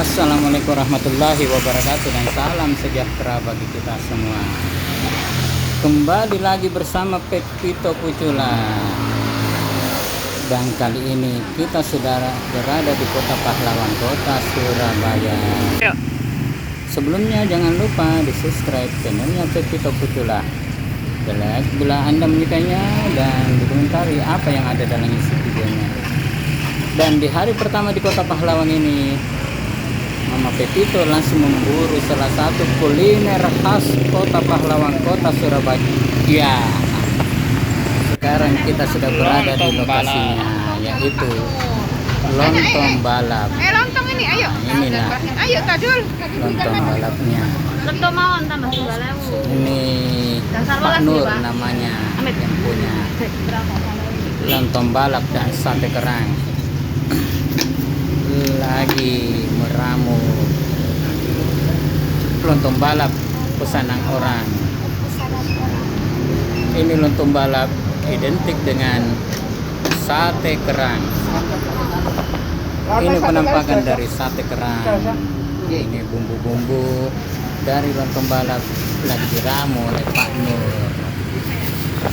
Assalamualaikum warahmatullahi wabarakatuh dan salam sejahtera bagi kita semua. Kembali lagi bersama Pepito Pucula. Dan kali ini kita sudah berada di Kota Pahlawan, Kota Surabaya. Sebelumnya jangan lupa di subscribe channelnya Pepito Pucula, like bila Anda menyukainya, dan dikomentari apa yang ada dalam isi videonya. Dan di hari pertama di Kota Pahlawan ini, Mama Pepito langsung memburu salah satu kuliner khas Kota Pahlawan, Kota Surabaya. Ya, sekarang kita sudah berada di lokasinya, yaitu lontong balap. Lontong ini, ayo. Nah, inilah Ayo, Tajul. lontong balapnya. Lontong mawon tambah 2.000. Ini Pak Nur namanya yang punya lontong balap dan sate kerang. Lagi meramu lontong balap pesanan orang. Ini lontong balap identik dengan sate kerang. Ini penampakan dari sate kerang. Ini bumbu-bumbu dari lontong balap lagi diramu oleh Pak Nur,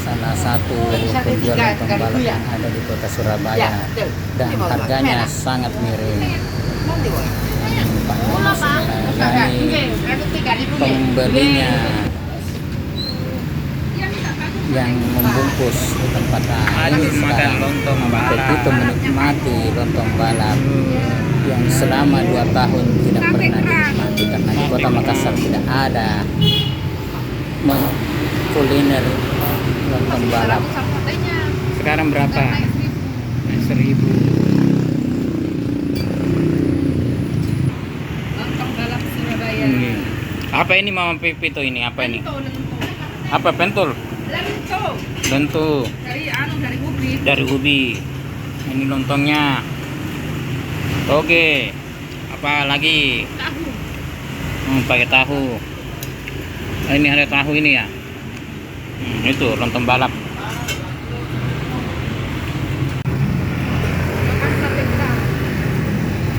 salah satu penjual lontong balap yang ada di Kota Surabaya, dan harganya sangat miring. Pak Nur melayani pembelinya yang membungkus di tempat ini. Sekarang Mama Pepito menikmati lontong balap yang selama 2 tahun tidak pernah dinikmati karena di Kota Makassar tidak ada kuliner lontong balap. Sekarang berapa? 1.000. Lontong balap Surabaya. Apa ini Mama Pepito ini? Apa ini? Apa pentul? Lento. Lento Dari ubi. dari ubi. Ini lontongnya. Oke. Apa lagi? Tahu. Pakai tahu. Ini ada tahu ini ya. Itu lontong balap.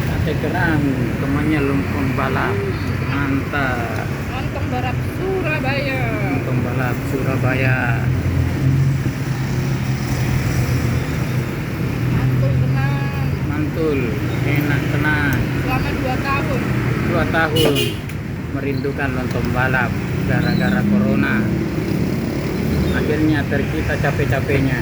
Sate kerang, temannya lontong balap. Mantap. Lontong balap Surabaya. Lontong balap Surabaya. Mantul tenang. Mantul, enak tenang. Selama 2 tahun. 2 tahun merindukan lontong balap gara-gara corona. Akhirnya tercipta capek-capeknya.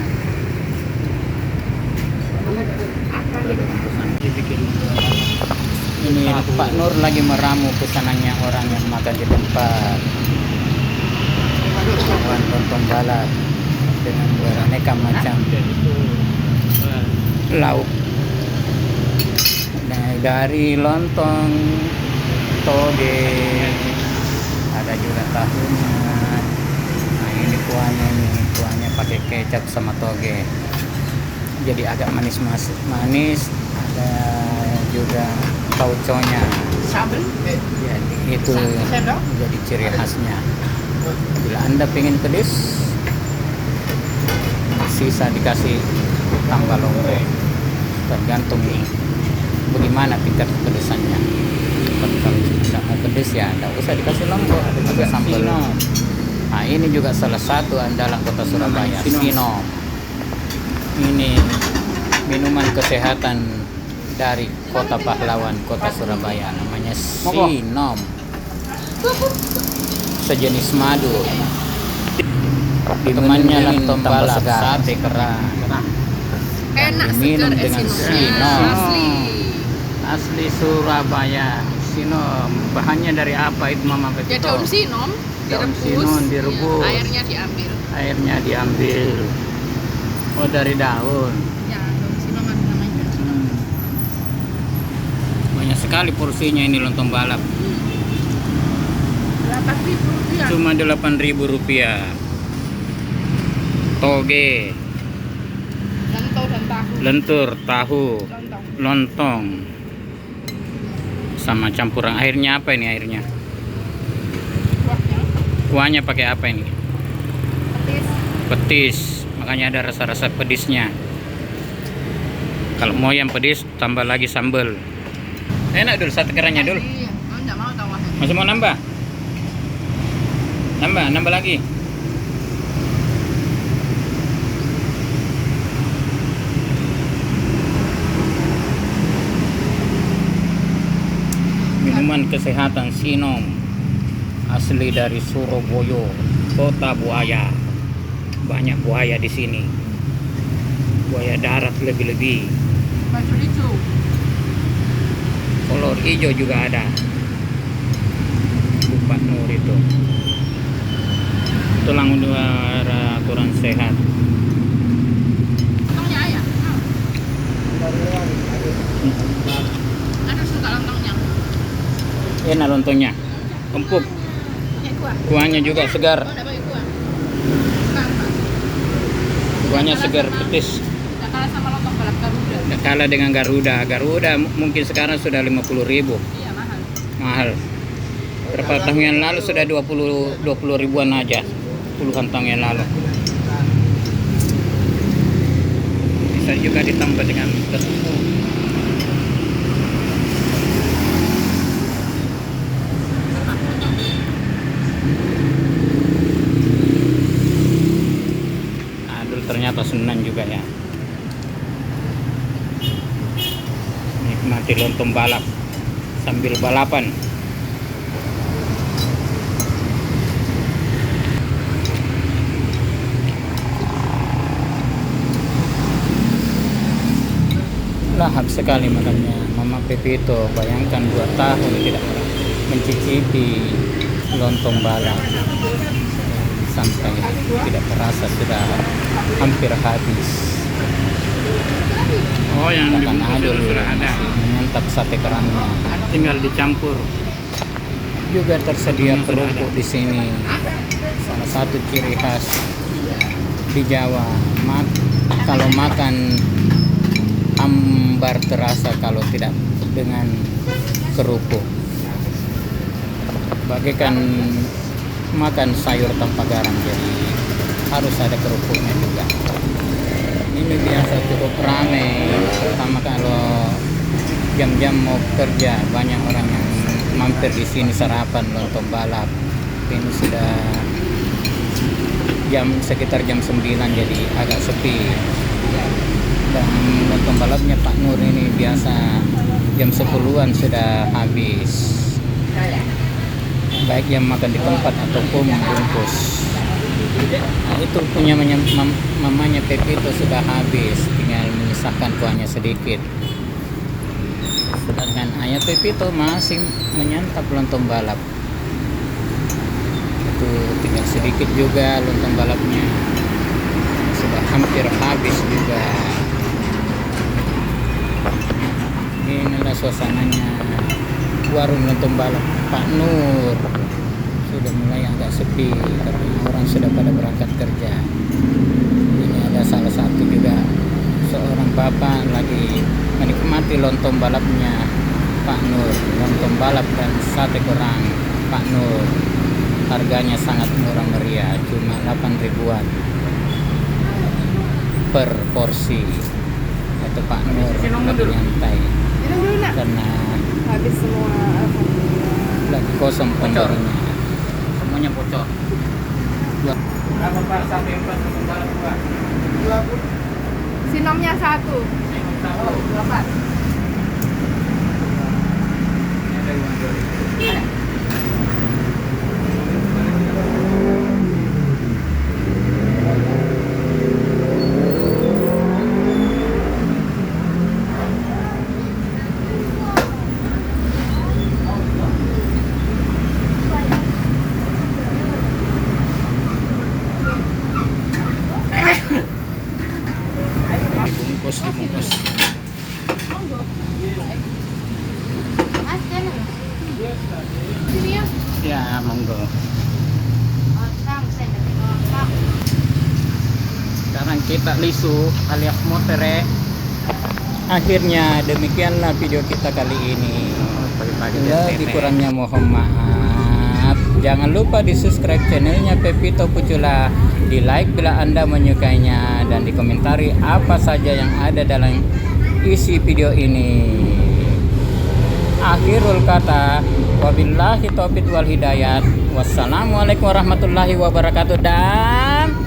Ini Pak Nur lagi meramu pesanannya orang yang makan di tempat. Lontong balap dengan beraneka macam lauk. Nah, dari lontong toge, ada juga tahunya. Nah, ini kuahnya pakai kecap sama toge, jadi agak manis. Ada juga tauconya, jadi itu jadi ciri khasnya. Bila Anda pengen pedas, sisa dikasih tambah lombok, tergantung bagaimana tingkat kepedesannya. Kalau tidak mau pedas ya tidak usah dikasih lombok, ada sambal. Nah, ini juga salah satu andalan Kota Surabaya, Sinom. Ini minuman kesehatan dari Kota Pahlawan, Kota Surabaya, namanya Sinom, sejenis madu. Temannya lontong balap, sate kerang. Enak Diminum segar dengan Sinom. Sinom. Asli. Asli Surabaya. Sinom, bahannya dari apa itu Mama Ya Pepito? daun sinom Daun direbus. sinom direbus. Ya, airnya diambil. Oh, dari daun. Ya, daun sinom ada namanya. Banyak sekali porsinya ini lontong balap. 8.000 rupiah. Cuma Rp8.000. Toge, Lento dan tahu. lentur, tahu, Lontong. lontong, sama campuran airnya. Apa ini airnya? Kuahnya Kuahnya pakai apa ini? petis. Petis, makanya ada rasa-rasa pedisnya. Kalau mau yang pedis tambah lagi sambal. Enak dul sate kerangnya dul. Iya, kamu nggak mau tambahnya. Masih mau nambah? Nambah lagi. Minuman kesehatan Sinom asli dari Surabaya, kota buaya. Banyak buaya di sini. Buaya darat lebih-lebih. Baju hijau. Kolor hijau juga ada. Pak Nur itu. Tulang udara kurang sehat. Lontongnya ayam. Ada suka lontongnya. Enak lontongnya. Empuk. Pakai kuah. Kuahnya juga segar. Oh, nggak pakai kuah. Bukan, Pak. Kuahnya segar petis. Nggak kalah sama lontong balap Garuda. Nggak kalah dengan Garuda. Garuda mungkin sekarang sudah 50.000. Iya, mahal. Mahal. Berapa tahun yang lalu sudah 20 ribuan aja. Puluhan tahun yang lalu. Bisa juga ditambah dengan tepung. Aduh, ternyata senang juga ya. Nikmati lontong balap sambil balapan. Lahap sekali makannya Mama Pepito. Bayangkan 2 tahun tidak mencicipi lontong balap, sampai tidak terasa sudah hampir habis. Oh, yang Bahkan Adul sudah ada. masih menyantap sate kerangnya. Tinggal dicampur. Juga tersedia kerupuk di sini. Salah satu ciri khas di Jawa. Kalau makan ambar terasa kalau tidak dengan kerupuk. Bagaikan makan sayur tanpa garam, jadi harus ada kerupuknya juga. Ini biasa cukup ramai, terutama kalau jam-jam mau kerja, banyak orang yang mampir di sini sarapan lontong balap. Ini sudah sekitar jam 9, jadi agak sepi. Dan lontong balapnya Pak Nur ini biasa jam 10-an sudah habis, baik yang makan di tempat ataupun bungkus. Nah, itu punya mamanya Pepito sudah habis, tinggal menyisakan kuahnya sedikit. Sedangkan ayah Pepito masih menyantap lontong balap. Itu tinggal sedikit juga lontong balapnya, sudah hampir habis juga. Inilah suasananya warung lontong balap Pak Nur. Sudah mulai agak sepi karena orang sudah pada berangkat kerja. Ini ada salah satu juga seorang bapak lagi menikmati lontong balapnya Pak Nur. Lontong balap dan sate kerang Pak Nur. Harganya sangat murah meriah, cuma 8 ribuan per porsi. Itu Pak Nur lagi nyantai Minum dulu, Nak. karena Habis semua. Alhamdulillah. lagi kosong pembelinya. Semuanya bocor. Berapa Pak sate empat lontong balap Pak? Sinomnya 1. Oh, 8. Ada uang 2.000. Ada. Dibungkus. Sini ya. Ya, monggo. Sekarang kita lisu alias motere. Akhirnya demikianlah video kita kali ini. Lebih kurangnya mohon maaf. Jangan lupa di subscribe channelnya Pepito Pucula, di like bila Anda menyukainya, dan dikomentari apa saja yang ada dalam isi video ini. akhirul kata. Wabillahi taufiq wal hidayat. Wassalamualaikum warahmatullahi wabarakatuh. Dan